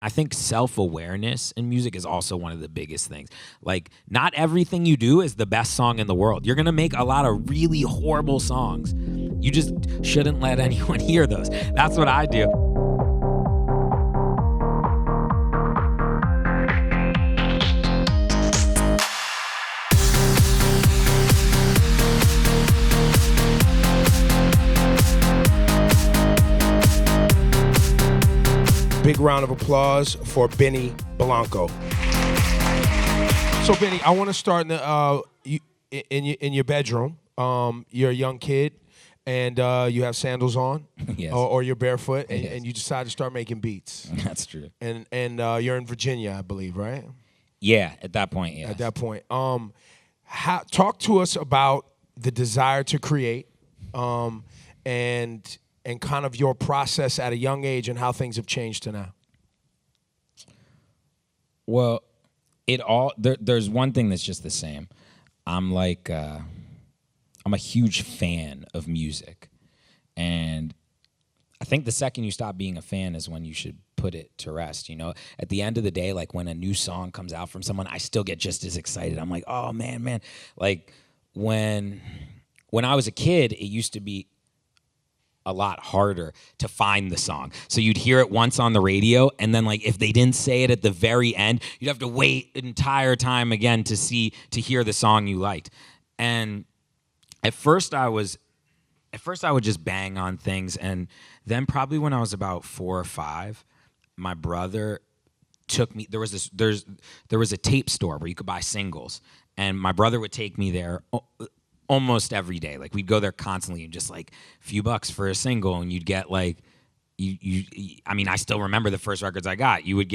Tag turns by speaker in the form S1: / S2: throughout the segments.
S1: I think self-awareness in music is also one of the biggest things. Like, not everything you do is the best song in the world. You're going to make a lot of really horrible songs. You just shouldn't let anyone hear those. That's what I do.
S2: Big round of applause for Benny Blanco. So Benny, I want to start in your bedroom. You're a young kid, and you have sandals on,
S1: Yes.
S2: or you're barefoot, and,
S1: Yes.
S2: and you decide to start making beats.
S1: That's true.
S2: And you're in Virginia, I believe, right?
S1: Yeah, at that point, yeah.
S2: At that point, talk to us about the desire to create, and kind of your process at a young age and how things have changed to now.
S1: Well, there's one thing that's just the same. I'm a huge fan of music. And I think the second you stop being a fan is when you should put it to rest. You know, at the end of the day, like when a new song comes out from someone, I still get just as excited. I'm like, oh man. Like when I was a kid, it used to be a lot harder to find the song. So you'd hear it once on the radio, and then like if they didn't say it at the very end, you'd have to wait an entire time again to hear the song you liked. And at first I would just bang on things, and then probably when I was about 4 or 5, my brother took me. There was a tape store where you could buy singles, and my brother would take me there almost every day. Like we'd go there constantly, and just like a few bucks for a single, and you'd get like I mean, I still remember the first records I got. You could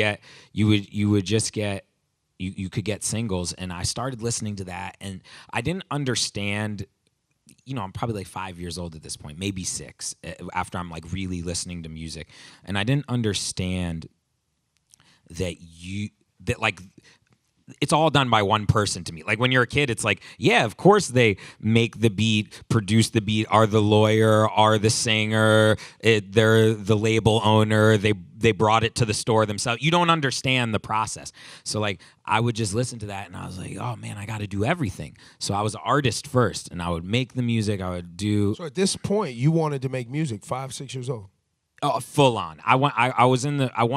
S1: get singles, and I started listening to that, and I didn't understand. You know, I'm probably like 5 years old at this point, maybe 6, after I'm like really listening to music, and I didn't understand that like it's all done by one person to me. Like when you're a kid, it's like, yeah, of course they make the beat, produce the beat, are the lawyer, are the singer, they're the label owner, they brought it to the store themselves. You don't understand the process. So like I would just listen to that, and I was like, oh man, I got to do everything. So I was an artist first, and I would make the music. I would do.
S2: So at this point, you wanted to make music 5, 6 years old.
S1: Oh, full on. I won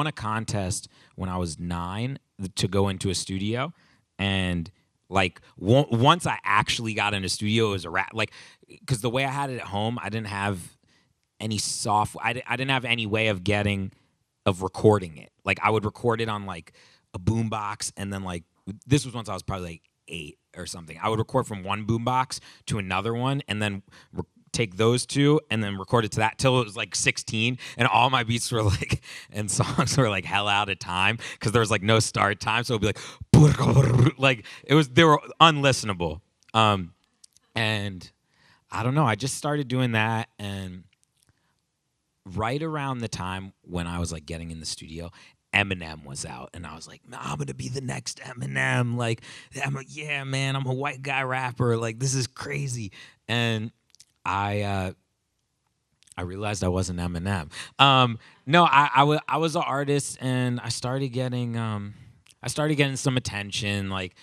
S1: a contest when I was 9 to go into a studio, and like once I actually got in a studio, it was a rap. Like, because the way I had it at home, I didn't have any software. I didn't have any way of recording it. Like I would record it on like a boombox, and then like this was once I was probably like 8 or something. I would record from one boombox to another one, and then take those two and then record it to that till it was like 16, and all my beats were like, and songs were like hell out of time because there was like no start time, so it'd be like they were unlistenable. And I don't know, I just started doing that, and right around the time when I was like getting in the studio, Eminem was out, and I was like, I'm gonna be the next Eminem. Like, yeah, man, I'm a white guy rapper. Like, this is crazy. And I realized I wasn't Eminem. No, I was an artist, and I started getting some attention, like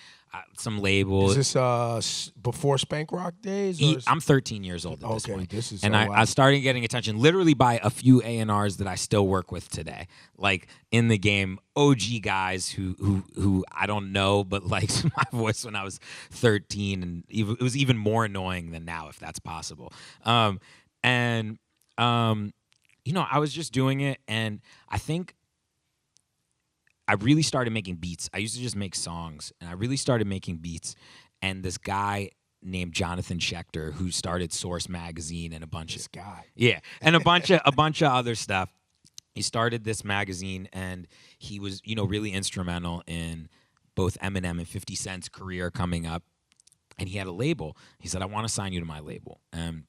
S1: some labels.
S2: Is this before Spank Rock days?
S1: I'm 13 years old at this point.
S2: Okay, this is
S1: and I started getting attention literally by a few A&Rs that I still work with today, like in the game, OG guys who I don't know, but liked my voice when I was 13, and it was even more annoying than now, if that's possible. You know, I was just doing it, and I think I really started making beats. I used to just make songs, and I really started making beats. And this guy named Jonathan Schechter, who started Source Magazine and a bunch of other stuff. He started this magazine, and he was, you know, really instrumental in both Eminem and 50 Cent's career coming up. And he had a label. He said, I want to sign you to my label. And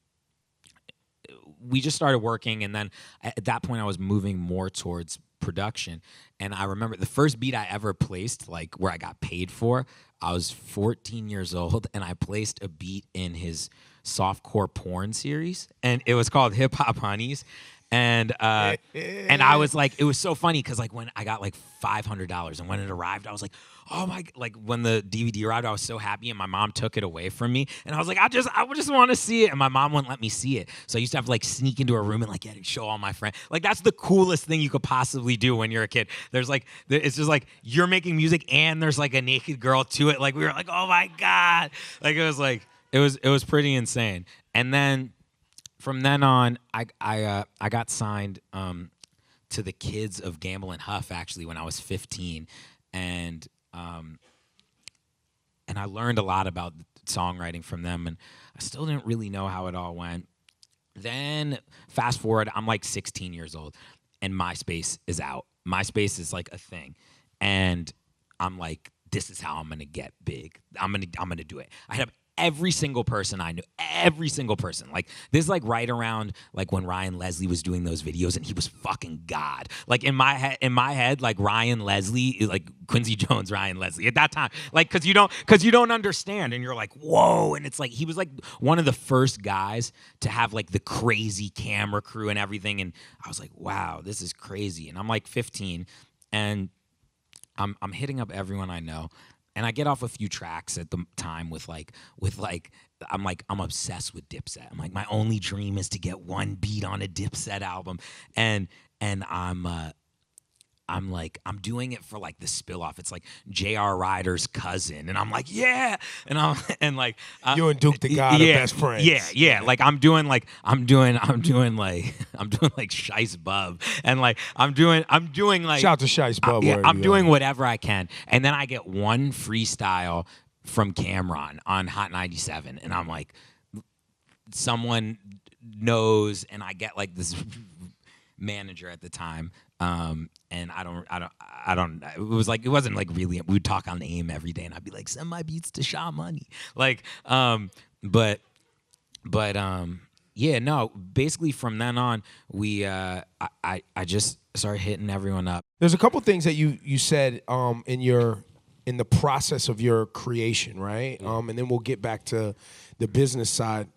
S1: we just started working, and then at that point I was moving more towards production. And I remember the first beat I ever placed, like where I got paid for, I was 14 years old, and I placed a beat in his softcore porn series, and it was called Hip Hop Honeys. And I was like, it was so funny because like when I got like $500 and when it arrived, I was like, oh my, like when the DVD arrived, I was so happy and my mom took it away from me. And I was like, I just want to see it. And my mom wouldn't let me see it. So I used to have to like sneak into a room and like get it, show all my friends. Like that's the coolest thing you could possibly do when you're a kid. There's like, it's just like you're making music and there's like a naked girl to it. Like we were like, oh my God. Like it was pretty insane. And then from then on, I got signed to the Kids of Gamble and Huff actually when I was 15, and I learned a lot about songwriting from them, and I still didn't really know how it all went. Then fast forward, I'm like 16 years old, and MySpace is out. MySpace is like a thing, and I'm like, this is how I'm gonna get big. I'm gonna do it. I have every single person I knew, every single person. Like this is like right around like when Ryan Leslie was doing those videos and he was fucking God. Like in my head, like Ryan Leslie, like Quincy Jones, Ryan Leslie at that time. Like cause you don't understand and you're like, whoa. And it's like he was like one of the first guys to have like the crazy camera crew and everything. And I was like, wow, this is crazy. And I'm like 15 and I'm hitting up everyone I know. And I get off a few tracks at the time with I'm obsessed with Dipset. I'm like, my only dream is to get one beat on a Dipset album. And I'm doing it for like the spill off. It's like J.R. Ryder's cousin. And I'm like, yeah. And
S2: you and Duke the God are best friends.
S1: Yeah. Like I'm doing like Shice Bub. And like I'm doing like
S2: shout out to Shice Bub.
S1: I'm doing whatever I can. And then I get one freestyle from Cameron on Hot 97. And I'm like, someone knows, and I get like this manager at the time. And I don't, it was like, it wasn't like really, we would talk on AIM every day and I'd be like, send my beats to Sha Money. Like, yeah, no, basically from then on, I just started hitting everyone up.
S2: There's a couple things that you said, in the process of your creation, right? And then we'll get back to the business side.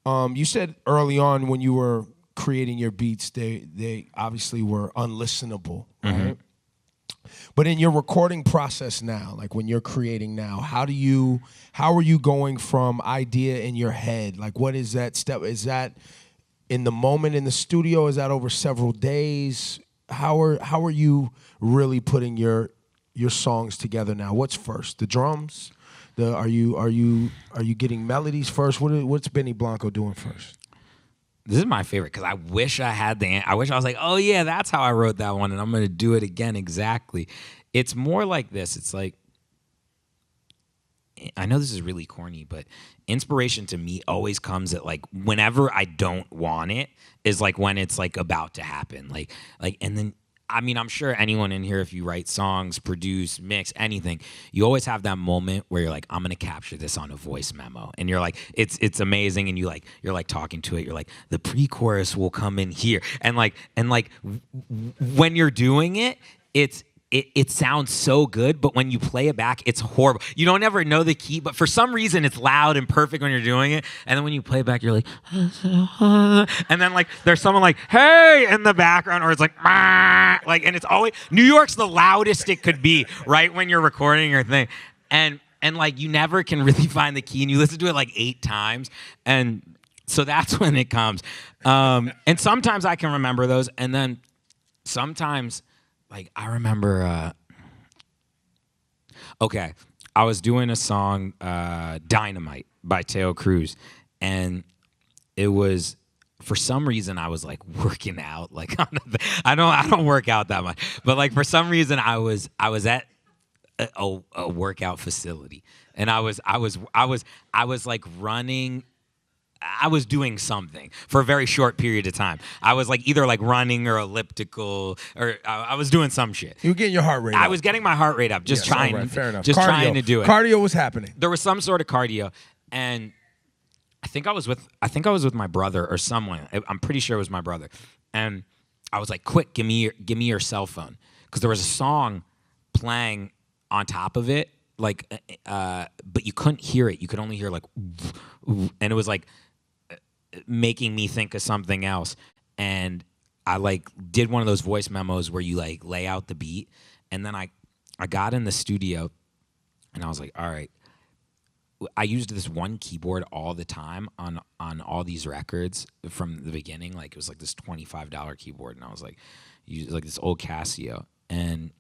S2: You said early on when you were creating your beats, they obviously were unlistenable, right? Mm-hmm. But in your recording process now, like when you're creating now, how are you going from idea in your head? Like what is that step? Is that in the moment in the studio? Is that over several days? How are you really putting your songs together now? What's first? The drums? Are you getting melodies first? What's Benny Blanco doing first?
S1: This is my favorite because I wish I had I wish I was like, oh yeah, that's how I wrote that one, and I'm gonna do it again exactly. It's more like this. It's like, I know this is really corny, but inspiration to me always comes at like whenever I don't want it is like when it's like about to happen. Like and then I mean, I'm sure anyone in here, if you write songs, produce, mix, anything, you always have that moment where you're like, I'm gonna capture this on a voice memo, and you're like, it's amazing, and you're like talking to it, you're like, the pre-chorus will come in here, and when you're doing it, it sounds so good, but when you play it back, it's horrible. You don't ever know the key, but for some reason, it's loud and perfect when you're doing it. And then when you play it back, you're like, and then like there's someone like, hey, in the background, or it's like, and it's always, New York's the loudest it could be, right, when you're recording your thing. And like you never can really find the key, and you listen to it like 8 times. And so that's when it comes. And sometimes I can remember those, and then sometimes, like, I remember, I was doing a song, Dynamite by Taio Cruz, and it was, for some reason, I was, like, working out. Like, I don't work out that much, but, like, for some reason, I was at a workout facility, and I was like running. I was doing something for a very short period of time. I was like either like running or elliptical, or I was doing some shit.
S2: You were getting your heart rate up.
S1: I was getting my heart rate up, just trying.
S2: Right, fair enough.
S1: Just
S2: cardio.
S1: Trying to do it.
S2: Cardio was happening.
S1: There was some sort of cardio, and I think I was with my brother or someone. I'm pretty sure it was my brother, and I was like, "Quick, give me your cell phone," because there was a song playing on top of it, like, but you couldn't hear it. You could only hear like, and it was like making me think of something else. And I like did one of those voice memos where you like lay out the beat, and then I got in the studio, and I was like, all right. I used this one keyboard all the time on all these records from the beginning. Like it was like this $25 keyboard, and I was like, like this old Casio, and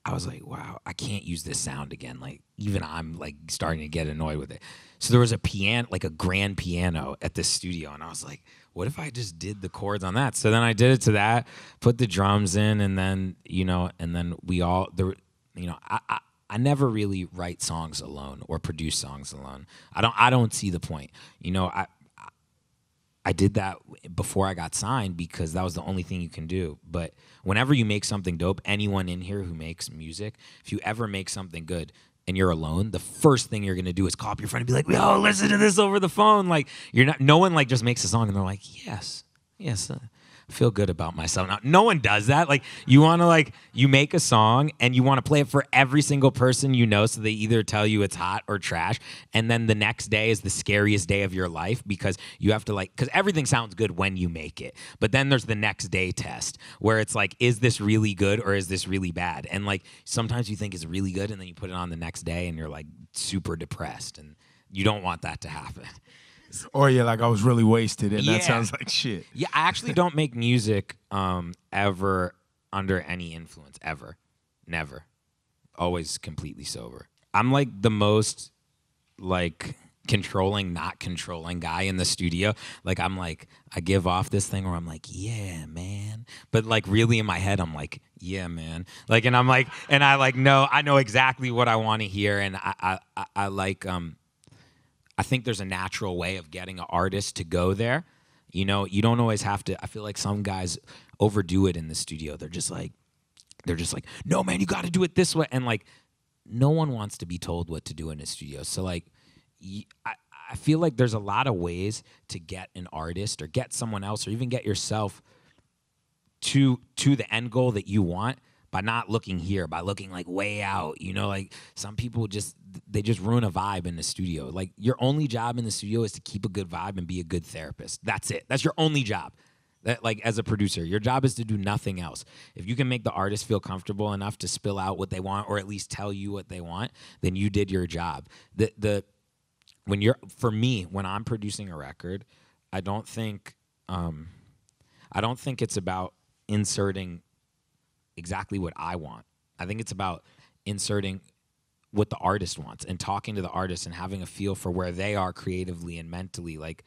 S1: I was like, wow, I can't use this sound again. Like even I'm like starting to get annoyed with it. So there was a piano, like a grand piano at this studio, and I was like, what if I just did the chords on that? So then I did it to that, put the drums in, and then we all there. I never really write songs alone or produce songs alone. I don't see the point. I did that before I got signed because that was the only thing you can do. But whenever you make something dope, anyone in here who makes music, if you ever make something good and you're alone, the first thing you're gonna do is call up your friend and be like, "Yo, listen to this over the phone." Like no one like just makes a song and they're like, "Yes, feel good about myself." Now, no one does that. Like you want to you make a song and you want to play it for every single person you know, so they either tell you it's hot or trash, and then the next day is the scariest day of your life because you have to because everything sounds good when you make it, but then there's the next day test where it's like, is this really good or is this really bad? And like sometimes you think it's really good and then you put it on the next day and you're like super depressed, and you don't want that to happen.
S2: Or you're like, I was really wasted, and that sounds like shit.
S1: Yeah, I actually don't make music ever under any influence, ever. Never. Always completely sober. I'm like the most controlling, not controlling guy in the studio. Like I'm like, I give off this thing where I'm like, yeah, man. But like really in my head, I'm like, yeah, man. Like, and I'm like, and no, I know exactly what I want to hear, and I like I think there's a natural way of getting an artist to go there. You don't always have to. I feel like some guys overdo it in the studio. They're just like, no, man, you got to do it this way. And like, no one wants to be told what to do in a studio. So like, I feel like there's a lot of ways to get an artist or get someone else or even get yourself to the end goal that you want by not looking here, by looking like way out. Like some people just ruin a vibe in the studio. Like your only job in the studio is to keep a good vibe and be a good therapist. That's it. That's your only job. That like as a producer, your job is to do nothing else. If you can make the artist feel comfortable enough to spill out what they want or at least tell you what they want, then you did your job. When I'm producing a record, I don't think it's about inserting exactly what I want. I think it's about inserting what the artist wants and talking to the artist and having a feel for where they are creatively and mentally. Like,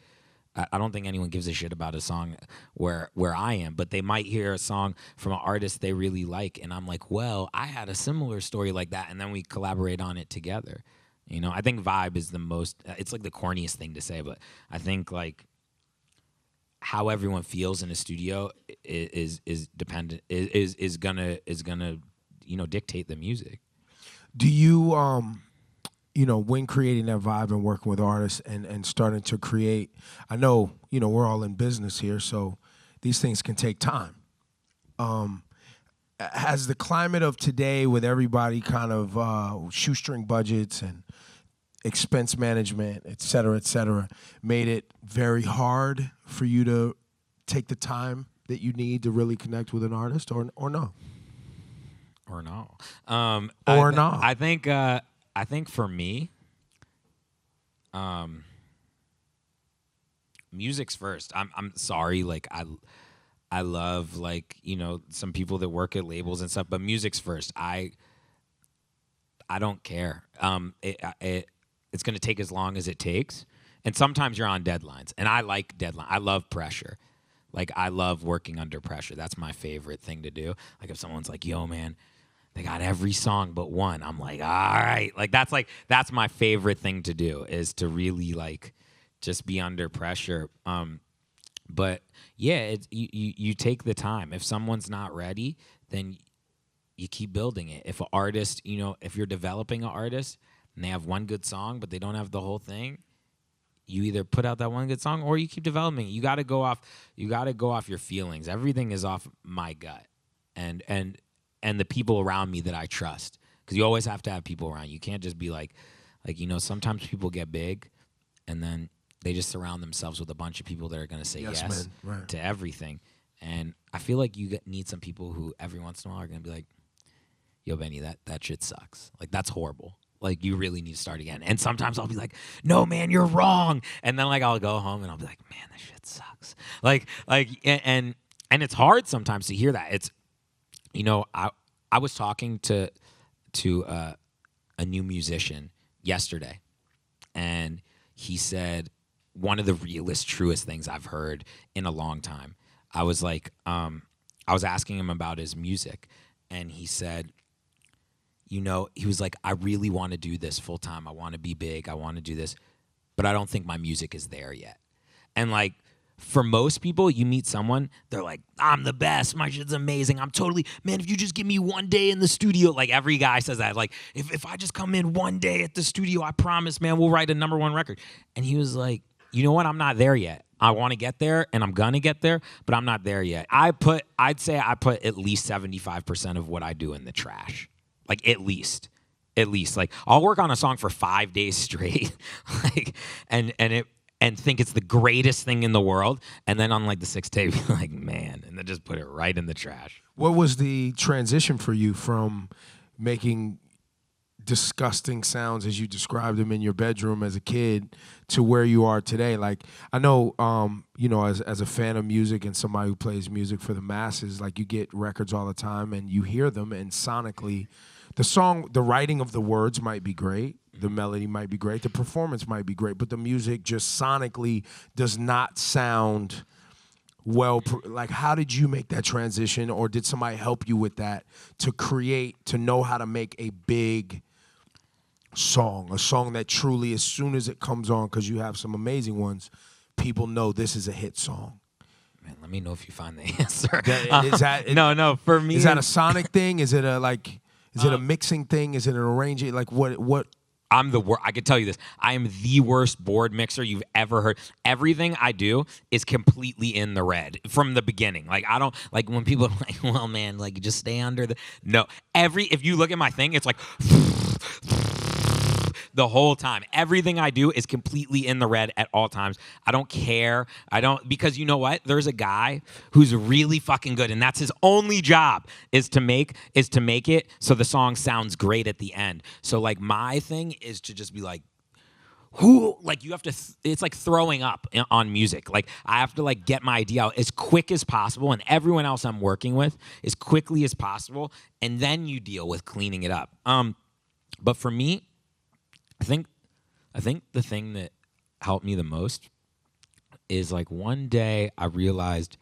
S1: I don't think anyone gives a shit about a song where I am, but they might hear a song from an artist they really like, and I'm like, well, I had a similar story like that, and then we collaborate on it together. I think vibe is the most. It's like the corniest thing to say, but I think like how everyone feels in a studio is dependent is gonna dictate the music.
S2: Do you when creating that vibe and working with artists and starting to create, I know we're all in business here, so these things can take time. Has the climate of today with everybody kind of shoestring budgets and expense management, et cetera, made it very hard for you to take the time that you need to really connect with an artist, or no?
S1: Or no. I think for me, music's first. I'm sorry, like I love some people that work at labels and stuff, but music's first. I don't care. It's going to take as long as it takes. And sometimes you're on deadlines. And I like deadline. I love pressure. Like, I love working under pressure. That's my favorite thing to do. Like, if someone's like, yo, man, they got every song but one, I'm like, all right. That's my favorite thing to do, is to really, just be under pressure. But, yeah, you take the time. If someone's not ready, then you keep building it. If an artist, if you're developing an artist, and they have one good song, but they don't have the whole thing, you either put out that one good song or you keep developing it. You got to go off your feelings. Everything is off my gut and the people around me that I trust. Because you always have to have people around you. You can't just be sometimes people get big and then they just surround themselves with a bunch of people that are going to say yes
S2: man. Right.
S1: to everything. And I feel like you need some people who every once in a while are gonna be like, yo, Benny, that shit sucks. Like, that's horrible. Like, you really need to start again. And sometimes I'll be like, no, man, you're wrong. And then, like, I'll go home and I'll be like, man, that shit sucks. And it's hard sometimes to hear that. It's, you know, I was talking to a new musician yesterday, and he said one of the realest, truest things I've heard in a long time. I was like, I was asking him about his music, and he said, you know, he was like, I really want to do this full time. I want to be big. I want to do this, but I don't think my music is there yet. And like, for most people, you meet someone, they're like, I'm the best. My shit's amazing. I'm totally, man, if you just give me one day in the studio, like every guy says that, like, if I just come in one day at the studio, I promise, man, we'll write a #1 record. And he was like, you know what? I'm not there yet. I want to get there, and I'm going to get there, but I'm not there yet. I'd say I put at least 75% of what I do in the trash. Like, at least. Like, I'll work on a song for 5 days straight, like, and think it's the greatest thing in the world, and then on like the 6th day, be like, man, and then just put it right in the trash.
S2: What was the transition for you from making disgusting sounds as you described them in your bedroom as a kid to where you are today? Like, I know, you know, as a fan of music and somebody who plays music for the masses, like, you get records all the time and you hear them, and sonically, the writing of the words might be great, the melody might be great, the performance might be great, but the music just sonically does not sound well. Like, how did you make that transition, or did somebody help you with that to know how to make a big song, a song that truly, as soon as it comes on, because you have some amazing ones, people know this is a hit song?
S1: Man, let me know if you find the answer.
S2: No,
S1: for me,
S2: is that a sonic thing? Is it is it a mixing thing? Is it an arranging? Like, what?
S1: I'm the worst. I can tell you this. I am the worst board mixer you've ever heard. Everything I do is completely in the red from the beginning. Like, I don't, like, when people are like, well, man, like, just stay under the, no. If you look at my thing, it's like, the whole time. Everything I do is completely in the red at all times. I don't care. Because you know what? There's a guy who's really fucking good, and that's his only job is to make it so the song sounds great at the end. So, like, my thing is to just be like, who, like, you have to, it's like throwing up on music. Like, I have to, like, get my idea out as quick as possible, and everyone else I'm working with as quickly as possible, and then you deal with cleaning it up. But for me, I think the thing that helped me the most is, like, one day I realized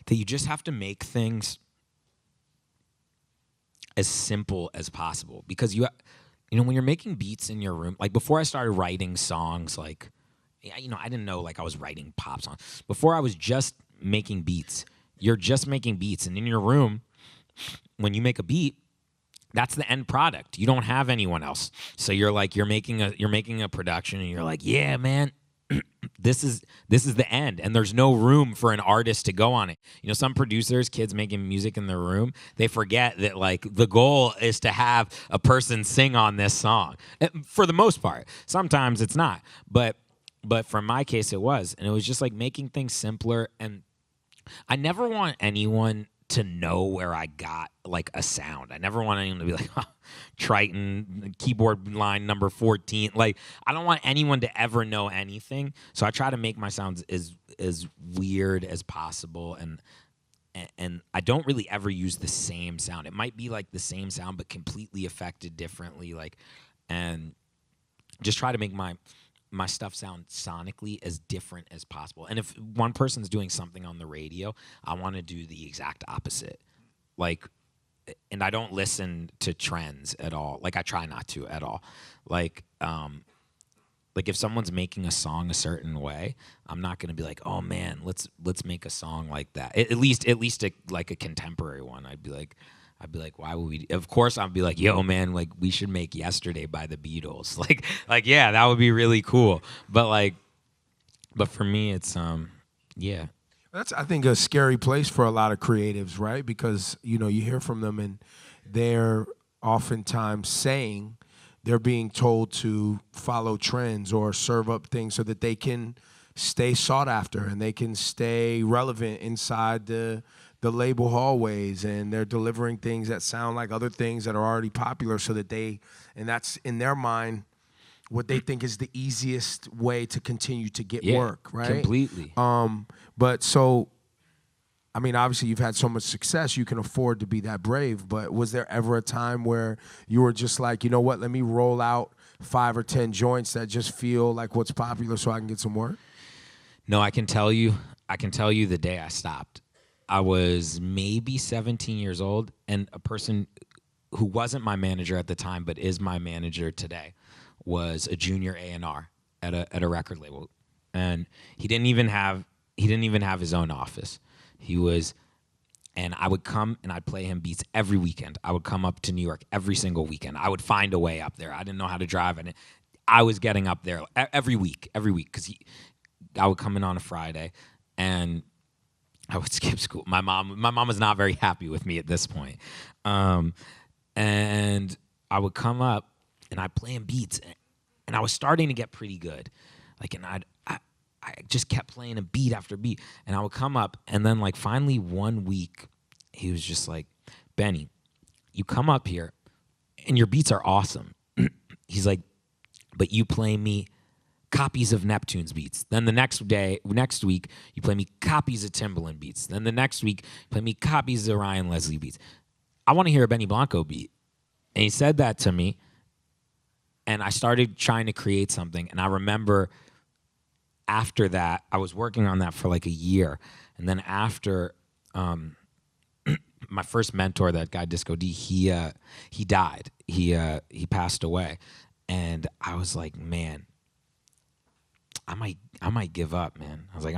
S1: that you just have to make things as simple as possible, because you know, when you're making beats in your room, like, before I started writing songs, like, you know, I didn't know, like, I was writing pop songs. Before I was just making beats, you're just making beats, and in your room, when you make a beat, that's the end product. You don't have anyone else. So you're making a production, and you're like, yeah, man, this is the end, and there's no room for an artist to go on it. You know, some producers, kids making music in their room, they forget that, like, the goal is to have a person sing on this song. For the most part. Sometimes it's not. But for my case it was. And it was just like making things simpler, and I never want anyone to know where I got, like, a sound. I never want anyone to be like, oh, Triton, keyboard line number 14. Like, I don't want anyone to ever know anything. So I try to make my sounds as weird as possible, and I don't really ever use the same sound. It might be, like, the same sound but completely affected differently, like, and just try to make my stuff sound sonically as different as possible. And if one person's doing something on the radio, I want to do the exact opposite. Like, and I don't listen to trends at all. Like, I try not to at all. Like if someone's making a song a certain way, I'm not going to be like, oh man, let's make a song like that. At least like a contemporary one. I'd be like, why would we? Of course, I'd be like, yo, man, like, we should make Yesterday by the Beatles. Like, yeah, that would be really cool. But for me, it's, yeah.
S2: That's, I think, a scary place for a lot of creatives, right? Because, you know, you hear from them, and they're oftentimes saying they're being told to follow trends or serve up things so that they can stay sought after and they can stay relevant inside the label hallways, and they're delivering things that sound like other things that are already popular, so that and that's in their mind what they think is the easiest way to continue to get work, right?
S1: Completely.
S2: But so, I mean, obviously you've had so much success, you can afford to be that brave, but was there ever a time where you were just like, you know what, let me roll out 5 or 10 joints that just feel like what's popular so I can get some work?
S1: No, I can tell you the day I stopped. I was maybe 17 years old, and a person who wasn't my manager at the time but is my manager today was a junior A&R at a record label, and he didn't even have his own office. And I would come and I'd play him beats every weekend. I would come up to New York every single weekend. I would find a way up there. I didn't know how to drive, and I was getting up there every week because I would come in on a Friday, and I would skip school. My mom was not very happy with me at this point. And I would come up and I'd play him beats, and I was starting to get pretty good. Like, and I just kept playing a beat after beat, and I would come up, and then like finally one week, he was just like, Benny, you come up here and your beats are awesome. He's like, but you play me copies of Neptune's beats. Then the next week, you play me copies of Timbaland beats. Then the next week, you play me copies of Ryan Leslie beats. I want to hear a Benny Blanco beat. And he said that to me, and I started trying to create something. And I remember after that, I was working on that for like a year. And then after my first mentor, that guy Disco D, he died. He passed away. And I was like, man, I might give up, man. I was like,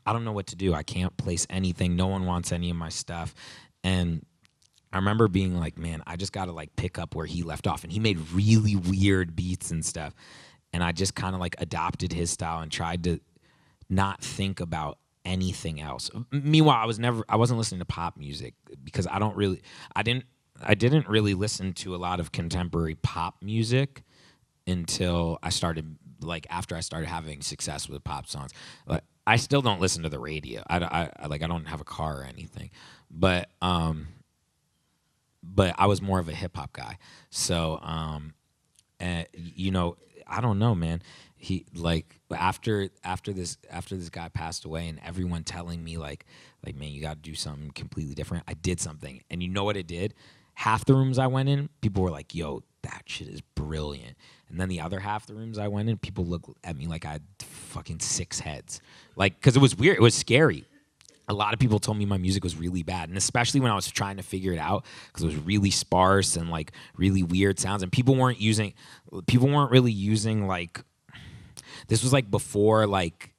S1: I don't know what to do. I can't place anything. No one wants any of my stuff. And I remember being like, man, I just got to like pick up where he left off. And he made really weird beats and stuff. And I just kind of like adopted his style and tried to not think about anything else. Meanwhile, I wasn't listening to pop music because I didn't really listen to a lot of contemporary pop music until after I started having success with pop songs. Like, I still don't listen to the radio. I don't have a car or anything, but I was more of a hip hop guy. So, I don't know, man. He like after this guy passed away, and everyone telling me like man, you got to do something completely different. I did something, and you know what it did? Half the rooms I went in, people were like, yo, that shit is brilliant. And then the other half of the rooms I went in, people looked at me like I had fucking 6 heads. Like, because it was weird. It was scary. A lot of people told me my music was really bad. And especially when I was trying to figure it out, because it was really sparse and like really weird sounds. And people weren't really using like, this was like before like,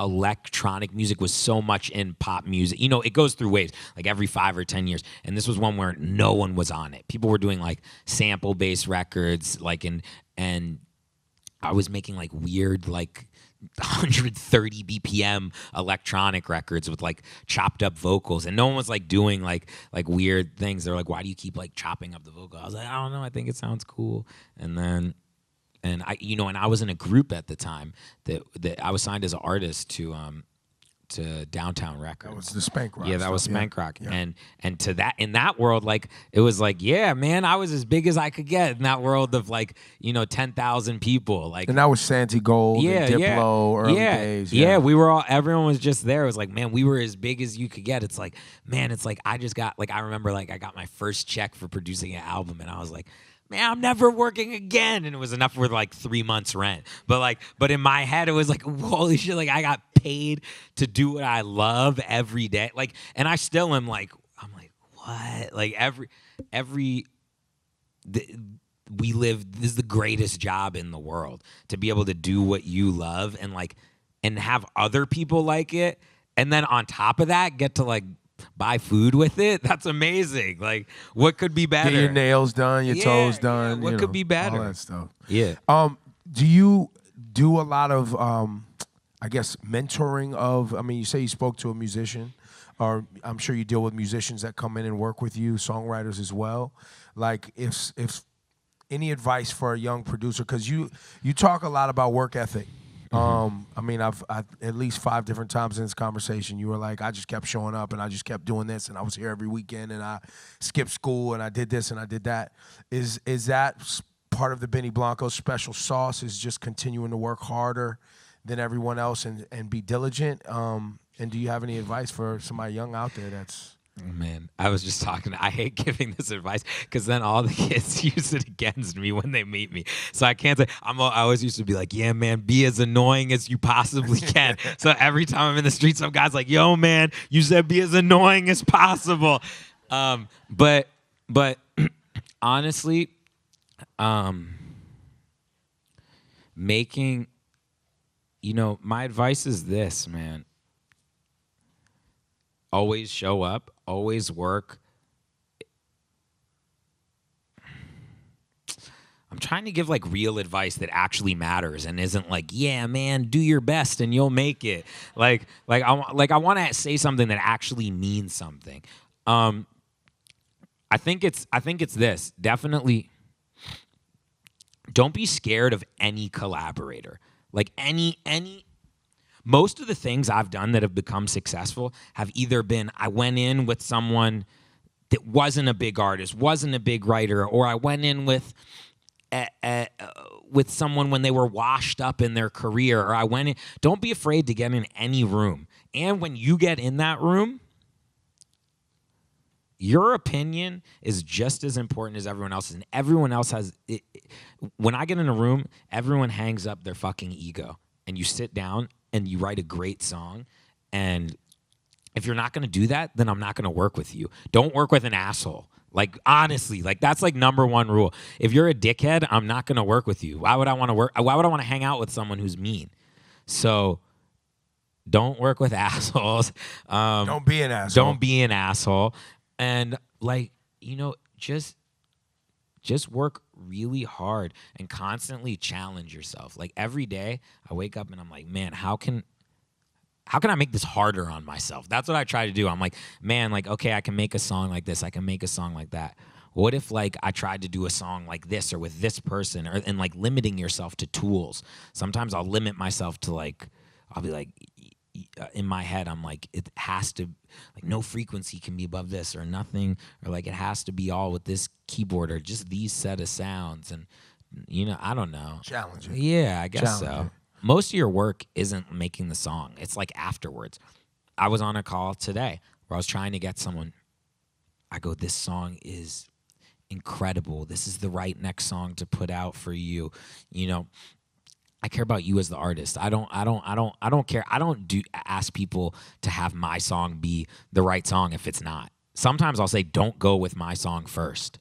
S1: electronic music was so much in pop music. You know, it goes through waves, like every 5 or 10 years. And this was one where no one was on it. People were doing like sample-based records, like and I was making like weird, like 130 BPM electronic records with like chopped up vocals, and no one was like doing like weird things. They're like, why do you keep like chopping up the vocal? I was like, I don't know, I think it sounds cool. And I was in a group at the time that I was signed as an artist to Downtown Records.
S2: That was the Spank Rock.
S1: Yeah, that was Spank Rock.
S2: Yeah.
S1: And to that, in that world, like it was like, yeah, man, I was as big as I could get in that world of like 10,000 people. Like,
S2: and that was Santi Gold, and Diplo, early days.
S1: Yeah, everyone was just there. It was like, man, we were as big as you could get. It's like, man, it's like I just got I remember like I got my first check for producing an album, and I was like, man, I'm never working again. And it was enough for like 3 months rent. But in my head, it was like, holy shit, like I got paid to do what I love every day. Like, and I still am like, I'm like, what? Like this is the greatest job in the world, to be able to do what you love and have other people like it. And then on top of that, get to like buy food with it. That's amazing. Like, what could be better?
S2: Get your nails done, your toes done.
S1: What could be better?
S2: All that stuff.
S1: Yeah.
S2: Do you do a lot of, I guess, mentoring of? I mean, you say you spoke to a musician, or I'm sure you deal with musicians that come in and work with you, songwriters as well. Like, if any advice for a young producer, because you talk a lot about work ethic. I mean, I've at least 5 different times in this conversation, you were like, I just kept showing up and I just kept doing this and I was here every weekend and I skipped school and I did this and I did that. Is that part of the Benny Blanco special sauce, is just continuing to work harder than everyone else and be diligent? And do you have any advice for somebody young out there that's...
S1: Man, I was just talking. I hate giving this advice because then all the kids use it against me when they meet me. So I can't say. I always used to be like, yeah, man, be as annoying as you possibly can. So every time I'm in the street, some guy's like, yo, man, you said be as annoying as possible. But honestly, making, my advice is this, man. Always show up, always work. I'm trying to give like real advice that actually matters and isn't like, yeah, man, do your best and you'll make it. I want to say something that actually means something. I think it's this. Definitely don't be scared of any collaborator. Like any most of the things I've done that have become successful have either been I went in with someone that wasn't a big artist, wasn't a big writer, or I went in with someone when they were washed up in their career, or I went in. Don't be afraid to get in any room. And when you get in that room, your opinion is just as important as everyone else's. And everyone else has it. When I get in a room, everyone hangs up their fucking ego. And you sit down and you write a great song. And if you're not going to do that, then I'm not going to work with you. Don't work with an asshole. Like, honestly, like that's like #1 rule. If you're a dickhead, I'm not going to work with you. Why would I want to hang out with someone who's mean? So don't work with assholes.
S2: Don't be an asshole.
S1: Don't be an asshole. And like, just work really hard and constantly challenge yourself. Like every day I wake up and I'm like, man, how can I make this harder on myself? That's what I try to do. I'm like, man, like, okay, I can make a song like this. I can make a song like that. What if like I tried to do a song like this or with this person, and like limiting yourself to tools. Sometimes I'll limit myself to like, I'll be like, in my head, I'm like, it has to, like, no frequency can be above this or nothing, or like it has to be all with this keyboard or just these set of sounds. And, I don't know.
S2: Challenging.
S1: Yeah, I guess so. Most of your work isn't making the song. It's like afterwards. I was on a call today where I was trying to get someone. I go, this song is incredible. This is the right next song to put out for you. I care about you as the artist. I don't care. I don't ask people to have my song be the right song if it's not. Sometimes I'll say, don't go with my song first.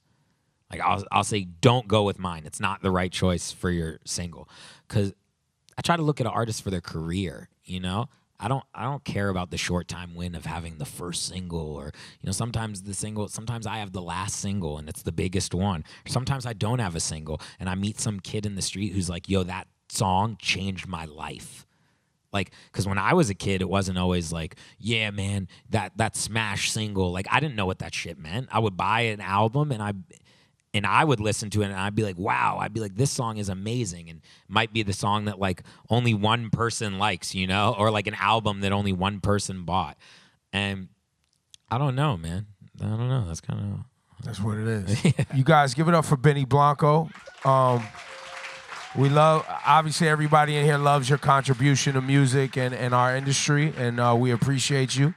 S1: Like I'll say, don't go with mine. It's not the right choice for your single. Cause I try to look at an artist for their career, I don't care about the short time win of having the first single, or sometimes I have the last single and it's the biggest one. Sometimes I don't have a single and I meet some kid in the street who's like, yo, that song changed my life. Like, because when I was a kid, it wasn't always like, yeah, man, that smash single. Like, I didn't know what that shit meant. I would buy an album and I would listen to it and I'd be like, wow. I'd be like, this song is amazing, and might be the song that like only one person likes, or like an album that only one person bought. And I don't know, man. I don't know.
S2: That's what it is. Yeah. You guys give it up for Benny Blanco. We love, obviously everybody in here loves your contribution to music and our industry, and we appreciate you.